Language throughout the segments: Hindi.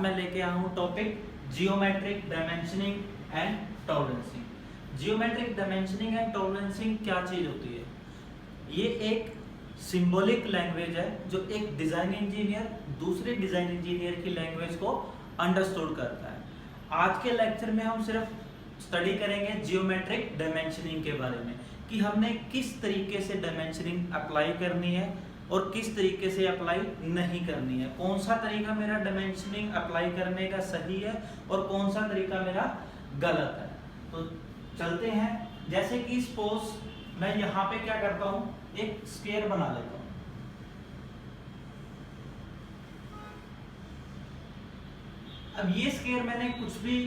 मैं लेके आया हूँ topic geometric dimensioning and tolerancing. Geometric dimensioning and tolerancing क्या चीज होती है? ये एक सिंबॉलिक लैंग्वेज है जो एक डिजाइन इंजीनियर दूसरे डिजाइन इंजीनियर की लैंग्वेज को अंडरस्टूड करता है। आज के लेक्चर में हम सिर्फ स्टडी करेंगे जियोमेट्रिक डायमेंशनिंग के बारे में कि हमने किस तरीके से डायमेंशनिंग अप्लाई करनी है और किस तरीके से अप्लाई नहीं करनी है, कौन सा तरीका मेरा डायमेंशनिंग अप्लाई करने का सही है और कौन सा तरीका मेरा गलत है। तो चलते हैं। जैसे कि सपोज मैं यहाँ पे क्या करता हूँ, एक स्क्वायर बना लेता हूँ। अब ये स्क्वायर मैंने कुछ भी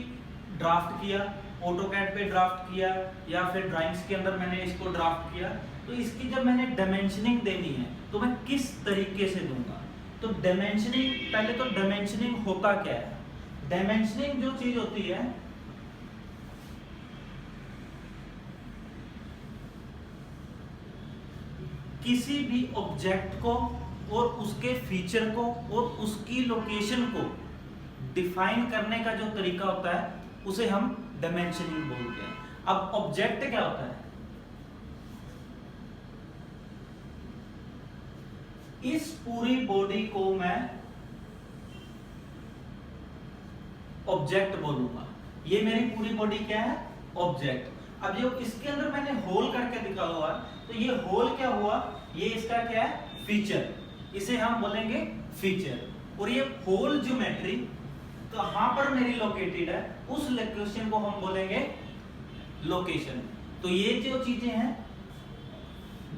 ड्राफ्ट किया, ऑटोकैड पे ड्राफ्ट किया या फिर ड्राइंग्स के अंदर मैंने इसको ड्राफ्ट किया, तो इसकी जब मैंने डायमेंशनिंग देनी है तो मैं किस तरीके से दूंगा। तो डायमेंशनिंग, पहले तो डायमेंशनिंग होता क्या है? डायमेंशनिंग जो चीज होती है किसी भी ऑब्जेक्ट को और उसके फीचर को और उसकी लोकेशन को डिफाइन करने का जो तरीका होता है उसे हम डायमेंशनिंग बोलते हैं। अब ऑब्जेक्ट क्या होता है? इस पूरी बॉडी को मैं ऑब्जेक्ट बोलूंगा। ये मेरी पूरी बॉडी क्या है? ऑब्जेक्ट। अब जो इसके अंदर मैंने होल करके दिखा हुआ, तो ये होल क्या हुआ? ये इसका क्या है? फीचर। इसे हम बोलेंगे फीचर। और ये होल ज्योमेट्री कहां पर मेरी लोकेटेड है, उस लोकेशन को हम बोलेंगे लोकेशन। तो ये जो चीजें हैं,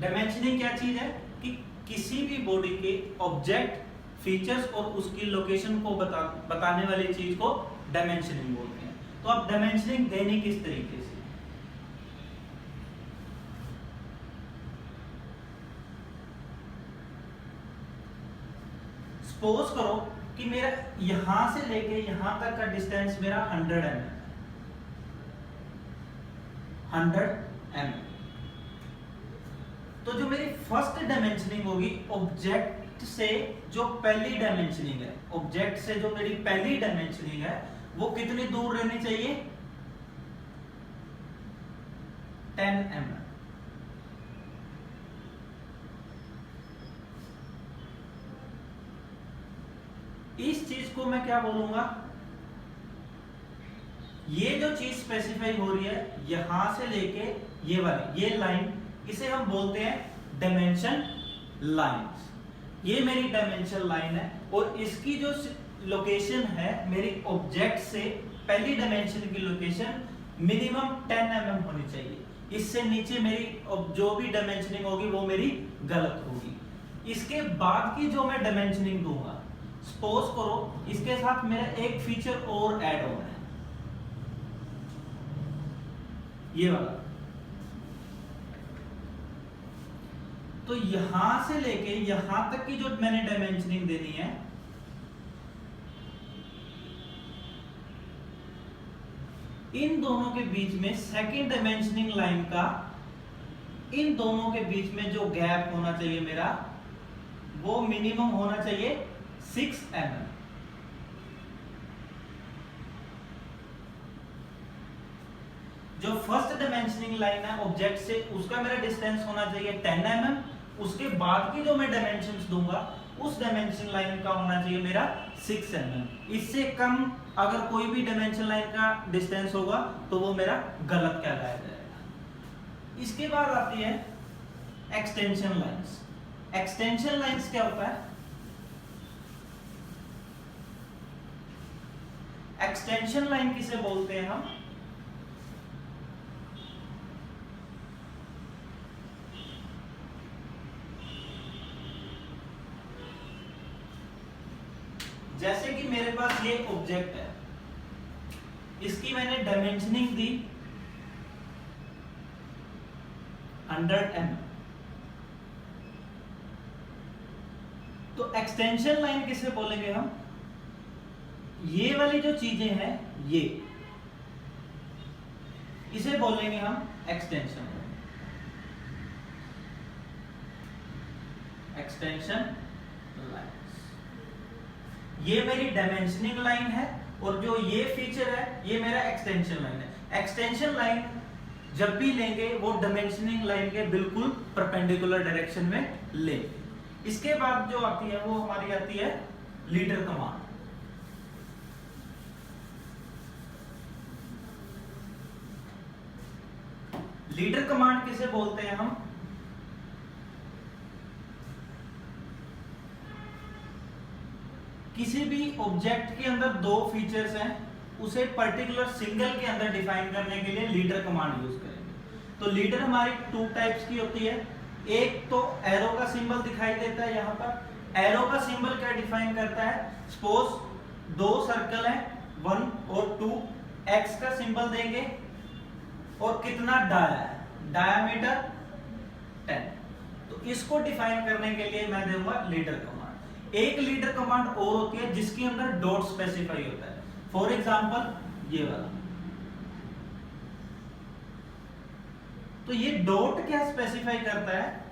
डायमेंशनिंग क्या चीज है कि किसी भी बॉडी के ऑब्जेक्ट, फीचर्स और उसकी लोकेशन को बताने वाली चीज को डायमेंशनिंग बोलते हैं। तो अब डायमेंशनिंग देनी किस तरीके से? सपोज करो कि मेरा यहां से लेके यहां तक का डिस्टेंस मेरा 100 mm है। 100 mm। तो जो मेरी फर्स्ट डायमेंशनिंग होगी ऑब्जेक्ट से, जो पहली डायमेंशनिंग है, ऑब्जेक्ट से जो मेरी पहली डायमेंशनिंग है वो कितनी दूर रहनी चाहिए? 10 mm। इस चीज को मैं क्या बोलूंगा? ये जो चीज स्पेसिफाई हो रही है यहां से लेके ये वाली, ये लाइन, इसे हम बोलते हैं डायमेंशन लाइंस। ये मेरी डायमेंशन लाइन है और इसकी जो लोकेशन है मेरी ऑब्जेक्ट से पहली डायमेंशन की लोकेशन मिनिमम 10 mm होनी चाहिए। इससे नीचे मेरी जो भी डायमेंशनिंग होगी वो मेरी गलत होगी। इसके बाद की जो मैं डायमेंशनिंग दूंगा, सपोज करो इसके साथ मेरा एक फीचर और ऐड हो रहा है, ये वाला। तो यहां से लेके यहां तक की जो मैंने डायमेंशनिंग देनी है, इन दोनों के बीच में सेकंड डायमेंशनिंग लाइन का, इन दोनों के बीच में जो गैप होना चाहिए मेरा, वो मिनिमम होना चाहिए 6 mm। जो फर्स्ट डायमेंशनिंग लाइन है ऑब्जेक्ट से, उसका मेरा डिस्टेंस होना चाहिए 10 mm। उसके बाद की जो मैं डायमेंशंस दूंगा उस डायमेंशन लाइन का होना चाहिए मेरा 6 mm। इससे कम अगर कोई भी डायमेंशन लाइन का डिस्टेंस होगा तो वो मेरा गलत कहलाया जाएगा। इसके बाद आती है एक्सटेंशन लाइंस। एक्सटेंशन लाइंस क्या होता है? एक्सटेंशन लाइन किसे बोलते हैं हम? जैसे कि मेरे पास ये ऑब्जेक्ट है, इसकी मैंने डायमेंशनिंग दी 100 mm। तो एक्सटेंशन लाइन किसे बोलेंगे हम? ये वाली जो चीजें हैं ये, इसे बोलेंगे हम एक्सटेंशन। Extension lines. ये मेरी डायमेंशनिंग लाइन है और जो ये फीचर है ये मेरा एक्सटेंशन लाइन है। एक्सटेंशन लाइन जब भी लेंगे वो डायमेंशनिंग लाइन के बिल्कुल परपेंडिकुलर डायरेक्शन में लेंगे। इसके बाद जो आती है वो हमारी आती है लीडर कमांड। लीडर कमांड किसे बोलते हैं हम? किसी भी ऑब्जेक्ट के अंदर दो फीचर्स हैं, उसे पर्टिकुलर सिंगल के अंदर डिफाइन करने के लिए लीडर कमांड यूज करेंगे। तो लीडर हमारी टू टाइप्स की होती है। एक तो एरो का सिंबल दिखाई देता है यहाँ पर। एरो का सिंबल क्या डिफाइन करता है? सपोज दो सर्कल हैं 1 और 2, एक्स का सिंबल देंगे और कितना डाया है, डायामीटर 10। तो इसको डिफाइन करने के लिए मैं दूंगा लीडर कमांड। एक लीडर कमांड और होती है जिसके अंदर डॉट स्पेसिफाई होता है। फॉर एग्जांपल ये वाला। तो ये डॉट क्या स्पेसिफाई करता है?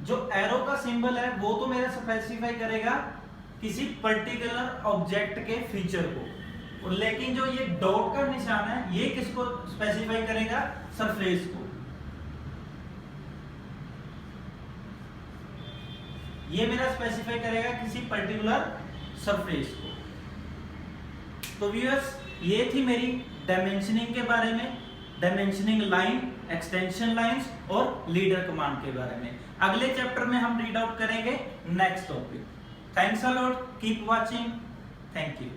जो एरो का सिंबल है वो तो मेरा स्पेसिफाई करेगा किसी पर्टिकुलर ऑब्जेक्ट के फीचर को, और लेकिन जो ये डॉट का निशान है ये किसको स्पेसिफाई करेगा? सरफेस को। ये मेरा स्पेसिफाई करेगा किसी पर्टिकुलर सरफेस को। तो व्यूअर्स ये थी मेरी डायमेंशनिंग के बारे में, डायमेंशनिंग लाइन, एक्सटेंशन लाइंस और लीडर कमांड के बारे में। अगले चैप्टर में हम रीड आउट करेंगे next topic. Thanks a lot, keep watching, thank you.